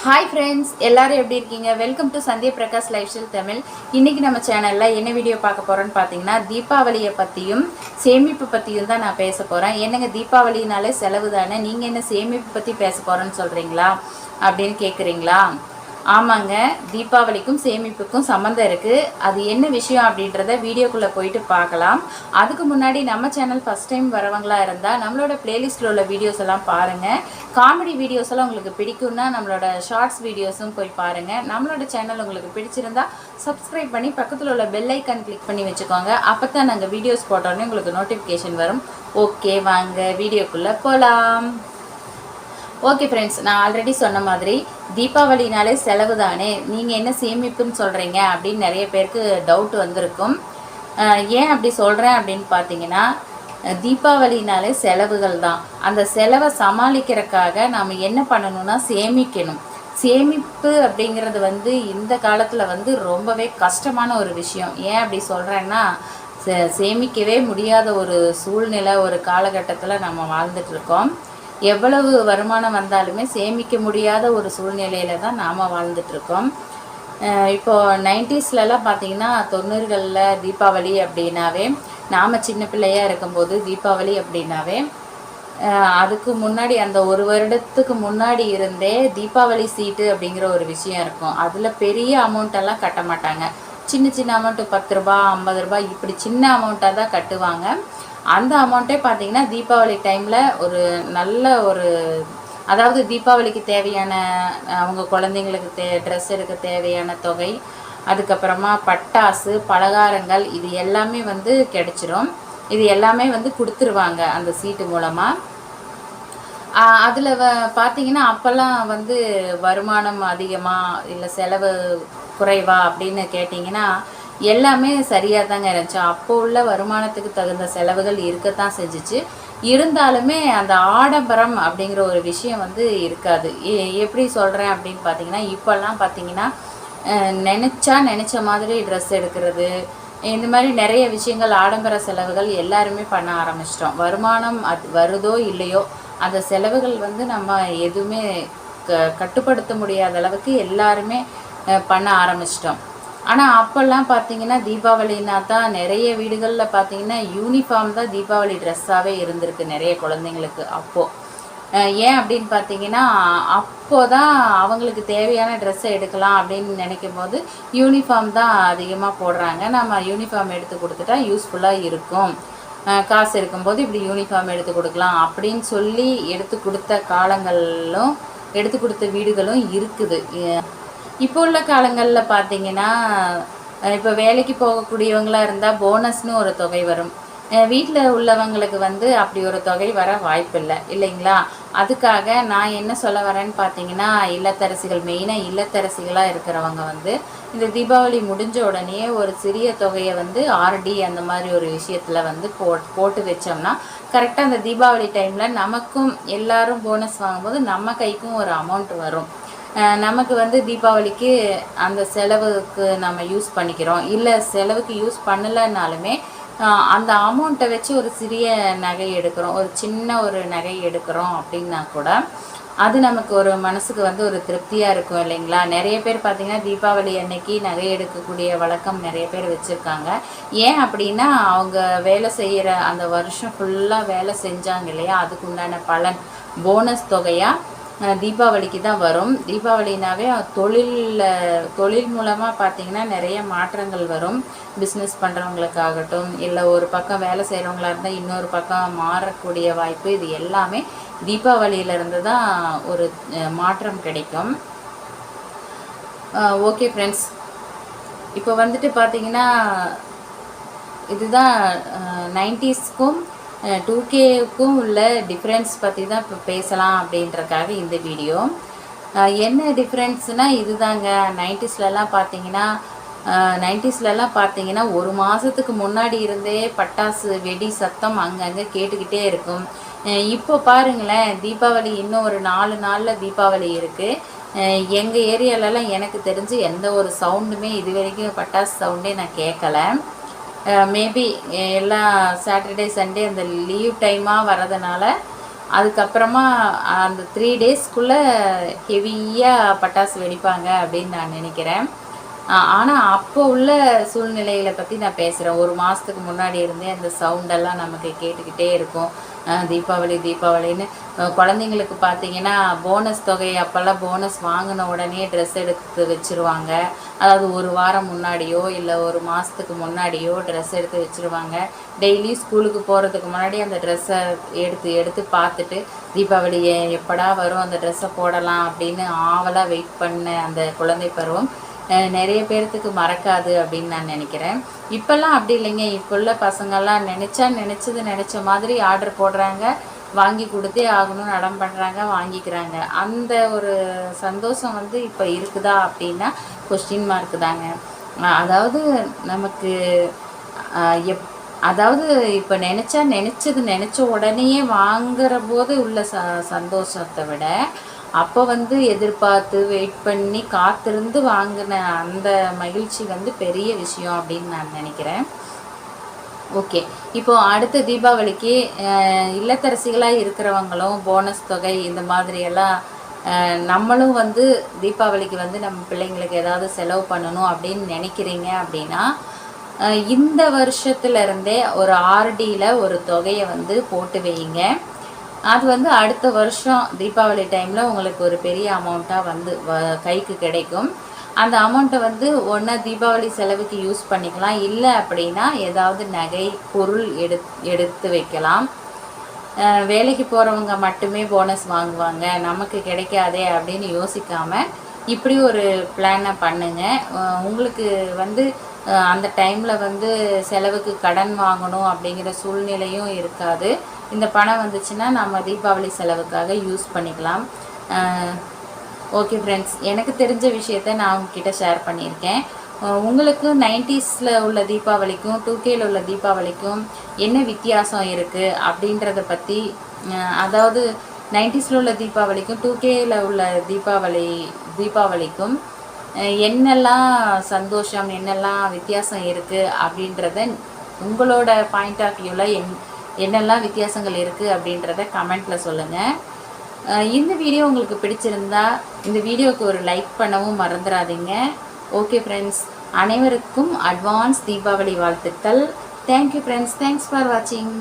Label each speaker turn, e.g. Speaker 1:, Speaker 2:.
Speaker 1: Hi friends, எல்லாரும் எப்படி இருக்கீங்க? Welcome to Sandhya Prakash life style Tamil. இன்றைக்கி நம்ம சேனலில் என்ன வீடியோ பார்க்க போகிறோன்னு பார்த்தீங்கன்னா, தீபாவளியை பற்றியும் சேமிப்பு பற்றியும் தான் நான் பேச போகிறேன். என்னங்க தீபாவளினாலே செலவு தானே, நீங்கள் என்ன சேமிப்பு பற்றி பேச போகிறேன்னு சொல்கிறீங்களா அப்படின்னு கேட்குறீங்களா? ஆமாங்க, தீபாவளிக்கும் சேமிப்புக்கும் சம்மந்தம் இருக்குது. அது என்ன விஷயம் அப்படின்றத வீடியோக்குள்ளே போயிட்டு பார்க்கலாம். அதுக்கு முன்னாடி நம்ம சேனல் ஃபஸ்ட் டைம் வரவங்களா இருந்தால் நம்மளோட பிளேலிஸ்ட்டில் உள்ள வீடியோஸ் எல்லாம் பாருங்கள். காமெடி வீடியோஸ் எல்லாம் உங்களுக்கு பிடிக்கும்னா நம்மளோட ஷார்ட்ஸ் வீடியோஸும் போய் பாருங்கள். நம்மளோட சேனல் உங்களுக்கு பிடிச்சிருந்தா சப்ஸ்கிரைப் பண்ணி பக்கத்தில் உள்ள பெல் ஐக்கான் கிளிக் பண்ணி வச்சுக்கோங்க. அப்போ தான் நாங்கள் வீடியோஸ் போட்டோன்னே உங்களுக்கு நோட்டிஃபிகேஷன் வரும். ஓகே, வாங்க வீடியோக்குள்ளே போகலாம். ஓகே ஃப்ரெண்ட்ஸ், நான் ஆல்ரெடி சொன்ன மாதிரி தீபாவளினாலே செலவு தானே, நீங்கள் என்ன சேமிப்புன்னு சொல்கிறீங்க அப்படின்னு நிறைய பேருக்கு டவுட் வந்திருக்கும். ஏன் அப்படி சொல்கிறேன் அப்படின்னு பார்த்தீங்கன்னா, தீபாவளினாலே செலவுகள் தான். அந்த செலவை சமாளிக்கிறதுக்காக நாம் என்ன பண்ணணும்னா சேமிக்கணும். சேமிப்பு அப்படிங்கிறது இந்த காலத்தில் ரொம்பவே கஷ்டமான ஒரு விஷயம். ஏன் அப்படி சொல்கிறேன்னா, சேமிக்கவே முடியாத ஒரு சூழ்நிலை, ஒரு காலகட்டத்தில் நம்ம வாழ்ந்துட்டுருக்கோம். எவ்வளவு வருமானம் வந்தாலுமே சேமிக்க முடியாத ஒரு சூழ்நிலையில் தான் நாம் வாழ்ந்துட்டுருக்கோம். இப்போது 90ஸ்லலாம் பார்த்திங்கன்னா, 90களில் தீபாவளி அப்படின்னாவே, நாம் சின்ன பிள்ளையாக இருக்கும்போது தீபாவளி அப்படின்னாவே அதுக்கு முன்னாடி அந்த ஒரு வருடத்துக்கு முன்னாடி இருந்தே தீபாவளி சீட்டு அப்படிங்கிற ஒரு விஷயம் இருக்கும். அதில் பெரிய அமௌண்ட்டெல்லாம் கட்ட மாட்டாங்க. சின்ன சின்ன அமௌண்ட்டு 10 ரூபா 50 ரூபாய் இப்படி சின்ன அமௌண்ட்டாக தான் கட்டுவாங்க. அந்த அமௌண்ட்டே பார்த்திங்கன்னா தீபாவளி டைமில் ஒரு நல்ல ஒரு, அதாவது தீபாவளிக்கு தேவையான அவங்க குழந்தைங்களுக்கு ட்ரெஸ் எடுக்க தேவையான தொகை, அதுக்கப்புறமா பட்டாசு பலகாரங்கள், இது எல்லாமே கிடச்சிரும். இது எல்லாமே கொடுத்துருவாங்க அந்த சீட்டு மூலமாக. அதில் பார்த்திங்கன்னா அப்போல்லாம் வருமானம் அதிகமாக இல்லை செலவு குறைவா அப்படின்னு கேட்டிங்கன்னா எல்லாமே சரியாக தாங்க இருந்துச்சு. அப்போ உள்ள வருமானத்துக்கு தகுந்த செலவுகள் இருக்கத்தான் செஞ்சிச்சு. இருந்தாலுமே அந்த ஆடம்பரம் அப்படிங்கிற ஒரு விஷயம் இருக்காது. எப்படி சொல்கிறேன் அப்படின்னு பார்த்தீங்கன்னா, இப்போல்லாம் பார்த்தீங்கன்னா நினச்ச மாதிரி ட்ரெஸ் எடுக்கிறது, இந்த மாதிரி நிறைய விஷயங்கள், ஆடம்பர செலவுகள் எல்லாருமே பண்ண ஆரம்பிச்சிட்டோம். வருமானம் அது வருதோ இல்லையோ, அந்த செலவுகள் நம்ம எதுவுமே கட்டுப்படுத்த முடியாத அளவுக்கு எல்லாருமே பண்ண ஆரம்பிச்சிட்டோம். ஆனால் அப்போல்லாம் பார்த்தீங்கன்னா தீபாவளினா தான் நிறைய வீடுகளில் பார்த்தீங்கன்னா யூனிஃபார்ம் தான் தீபாவளி ட்ரெஸ்ஸாகவே இருந்திருக்கு நிறைய குழந்தைங்களுக்கு. அப்போது ஏன் அப்படின்னு பார்த்தீங்கன்னா, அப்போ தான் அவங்களுக்கு தேவையான ட்ரெஸ்ஸை எடுக்கலாம் அப்படின்னு நினைக்கும் போது யூனிஃபார்ம் தான் அதிகமாக போடுறாங்க. நம்ம யூனிஃபார்ம் எடுத்து கொடுத்துட்டா யூஸ்ஃபுல்லாக இருக்கும், காசு இருக்கும்போது இப்படி யூனிஃபார்ம் எடுத்து கொடுக்கலாம் அப்படின்னு சொல்லி எடுத்து கொடுத்த காலங்களும் எடுத்து கொடுத்த வீடுகளும் இருக்குது. இப்போ உள்ள காலங்களில் பார்த்தீங்கன்னா, இப்போ வேலைக்கு போகக்கூடியவங்களாக இருந்தால் போனஸ்னு ஒரு தொகை வரும். வீட்டில் உள்ளவங்களுக்கு அப்படி ஒரு தொகை வர வாய்ப்பில்லை இல்லைங்களா? அதுக்காக நான் என்ன சொல்ல வரேன்னு பார்த்தீங்கன்னா, இல்லத்தரசிகள், மெயினாக இல்லத்தரசிகளாக இருக்கிறவங்க இந்த தீபாவளி முடிஞ்ச உடனே ஒரு சிறிய தொகையை ஆர்டி அந்த மாதிரி ஒரு விஷயத்தில் போட்டு வச்சோம்னா கரெக்டாக அந்த தீபாவளி டைமில் நமக்கும் எல்லாரும் போனஸ் வாங்கும்போது நம்ம கைக்கும் ஒரு அமௌண்ட் வரும். நமக்கு தீபாவளிக்கு அந்த செலவுக்கு நம்ம யூஸ் பண்ணிக்கிறோம். இல்லை செலவுக்கு யூஸ் பண்ணலைன்னாலுமே அந்த அமௌண்ட்டை வச்சு ஒரு சிறிய நகை எடுக்கிறோம், ஒரு சின்ன ஒரு நகை எடுக்கிறோம் அப்படின்னா கூட அது நமக்கு ஒரு மனசுக்கு ஒரு திருப்தியாக இருக்கும் இல்லைங்களா? நிறைய பேர் பார்த்திங்கன்னா தீபாவளி அன்னைக்கு நகை எடுக்கக்கூடிய வழக்கம் நிறைய பேர் வச்சுருக்காங்க. ஏன் அப்படின்னா, அவங்க வேலை செய்கிற அந்த வருஷம் ஃபுல்லாக வேலை செஞ்சாங்க இல்லையா, அதுக்கு உண்டான பலன் போனஸ் தொகையாக தீபாவளிக்கு தான் வரும். தீபாவளினாவே தொழில் மூலமாக பார்த்திங்கன்னா நிறைய மாற்றங்கள் வரும். பிஸ்னஸ் பண்ணுறவங்களுக்காகட்டும், இல்லை ஒரு பக்கம் வேலை செய்கிறவங்களா இருந்தால் இன்னொரு பக்கம் மாறக்கூடிய வாய்ப்பு, இது எல்லாமே தீபாவளியிலேருந்து தான் ஒரு மாற்றம் கிடைக்கும். ஓகே ஃப்ரெண்ட்ஸ், இப்போ பார்த்திங்கன்னா இதுதான் 90ஸ்க்கும் 2Kக்கும் உள்ள டிஃப்ரென்ஸ் பற்றி தான் இப்போ பேசலாம் அப்படின்றக்காக இந்த வீடியோ. என்ன டிஃப்ரென்ஸ்னால் இதுதாங்க. 90ஸ்லலாம் பார்த்தீங்கன்னா ஒரு மாதத்துக்கு முன்னாடி இருந்தே பட்டாசு வெடி சத்தம் அங்கங்கே கேட்டுக்கிட்டே இருக்கும். இப்போ பாருங்களேன், தீபாவளி இன்னும் ஒரு 4 நாளில் தீபாவளி இருக்குது. எங்கள் ஏரியாலலாம் எனக்கு தெரிஞ்சு எந்த ஒரு சவுண்டுமே இது வரைக்கும் பட்டாசு சவுண்டே நான் கேட்கலை. மேபி எல்லாம் சாட்டர்டே சண்டே அந்த லீவ் டைமாக வரதுனால அதுக்கப்புறமா அந்த 3 டேஸ்க்குள்ளே ஹெவியாக பட்டாசு வெடிப்பாங்க அப்படின்னு நான் நினைக்கிறேன். ஆனால் அப்போ உள்ள சூழ்நிலைகளை பற்றி நான் பேசுகிறேன். ஒரு மாதத்துக்கு முன்னாடி இருந்தே அந்த சவுண்டெல்லாம் நமக்கு கேட்டுக்கிட்டே இருக்கும். தீபாவளி தீபாவளின்னு குழந்தைங்களுக்கு பார்த்தீங்கன்னா போனஸ் தொகை அப்போல்லாம் போனஸ் வாங்கின உடனே ட்ரெஸ் எடுத்து வச்சுருவாங்க. அதாவது ஒரு வாரம் முன்னாடியோ இல்லை ஒரு மாதத்துக்கு முன்னாடியோ ட்ரெஸ் எடுத்து வச்சுருவாங்க. டெய்லி ஸ்கூலுக்கு போகிறதுக்கு முன்னாடி அந்த ட்ரெஸ்ஸை எடுத்து எடுத்து பார்த்துட்டு தீபாவளி எப்படா வரும் அந்த ட்ரெஸ்ஸை போடலாம் அப்படின்னு ஆவலாக வெயிட் பண்ண அந்த குழந்தை பருவம் நிறைய பேர்த்துக்கு மறக்காது அப்படின்னு நான் நினைக்கிறேன். இப்போல்லாம் அப்படி இல்லைங்க. இப்போ உள்ள பசங்கள்லாம் நினச்ச மாதிரி ஆர்டர் போடுறாங்க, வாங்கி கொடுத்தே ஆகணும்னு அடம் பண்ணுறாங்க, வாங்கிக்கிறாங்க. அந்த ஒரு சந்தோஷம் வந்து இப்போ இருக்குதா அப்படின்னா கொஸ்டின் மார்க்கு தாங்க. அதாவது நமக்கு அதாவது இப்போ நினச்ச உடனேயே வாங்குற போது உள்ள சந்தோஷத்தை விட அப்போ வந்து எதிர்பார்த்து வெயிட் பண்ணி காத்திருந்து வாங்கின அந்த மகிழ்ச்சி வந்து பெரிய விஷயம் அப்படின்னு நான் நினைக்கிறேன். ஓகே, இப்போது அடுத்த தீபாவளிக்கு இல்லத்தரசிகளாக இருக்கிறவங்களும் போனஸ் தொகை இந்த மாதிரியெல்லாம் நம்மளும் வந்து தீபாவளிக்கு வந்து நம்ம பிள்ளைங்களுக்கு ஏதாவது செலவு பண்ணணும் அப்படின்னு நினைக்கிறீங்க அப்படின்னா இந்த வருஷத்துலேருந்தே ஒரு ஆர்டியில் ஒரு தொகையை வந்து போட்டு வைங்க. அது வந்து அடுத்த வருஷம் தீபாவளி டைமில் உங்களுக்கு ஒரு பெரிய அமௌண்ட்டாக வந்து கைக்கு கிடைக்கும். அந்த அமௌண்ட்டை வந்து ஒன்றா தீபாவளி செலவுக்கு யூஸ் பண்ணிக்கலாம், இல்லை அப்படின்னா ஏதாவது நகை பொருள் எடுத்து வைக்கலாம். வேலைக்கு போகிறவங்க மட்டுமே போனஸ் வாங்குவாங்க, நமக்கு கிடைக்காதே அப்படின்னு யோசிக்காமல் இப்படி ஒரு பிளானை பண்ணுங்கள். உங்களுக்கு வந்து அந்த டைமில் வந்து செலவுக்கு கடன் வாங்கணும் அப்படிங்கிற சூழ்நிலையும் இருக்காது. இந்த பணம் வந்துச்சுன்னா நம்ம தீபாவளி செலவுக்காக யூஸ் பண்ணிக்கலாம். ஓகே ஃப்ரெண்ட்ஸ், எனக்கு தெரிஞ்ச விஷயத்த நான் உங்ககிட்ட ஷேர் பண்ணியிருக்கேன். உங்களுக்கு 90s உள்ள தீபாவளிக்கும் 2K உள்ள தீபாவளிக்கும் என்ன வித்தியாசம் இருக்குது அப்படின்றத பற்றி, அதாவது 90s உள்ள தீபாவளிக்கும் 2K உள்ள தீபாவளிக்கும் என்னெல்லாம் சந்தோஷம், என்னெல்லாம் வித்தியாசம் இருக்குது அப்படின்றத உங்களோட பாயிண்ட் ஆஃப் வியூவில் என்னெல்லாம் வித்தியாசங்கள் இருக்குது அப்படின்றத கமெண்ட்டில் சொல்லுங்கள். இந்த வீடியோ உங்களுக்கு பிடிச்சிருந்தா இந்த வீடியோவுக்கு ஒரு லைக் பண்ணவும் மறந்துடாதீங்க. ஓகே ஃப்ரெண்ட்ஸ், அனைவருக்கும் அட்வான்ஸ் தீபாவளி வாழ்த்துக்கள். தேங்க்யூ ஃப்ரெண்ட்ஸ், தேங்க்ஸ் ஃபார் வாட்சிங்.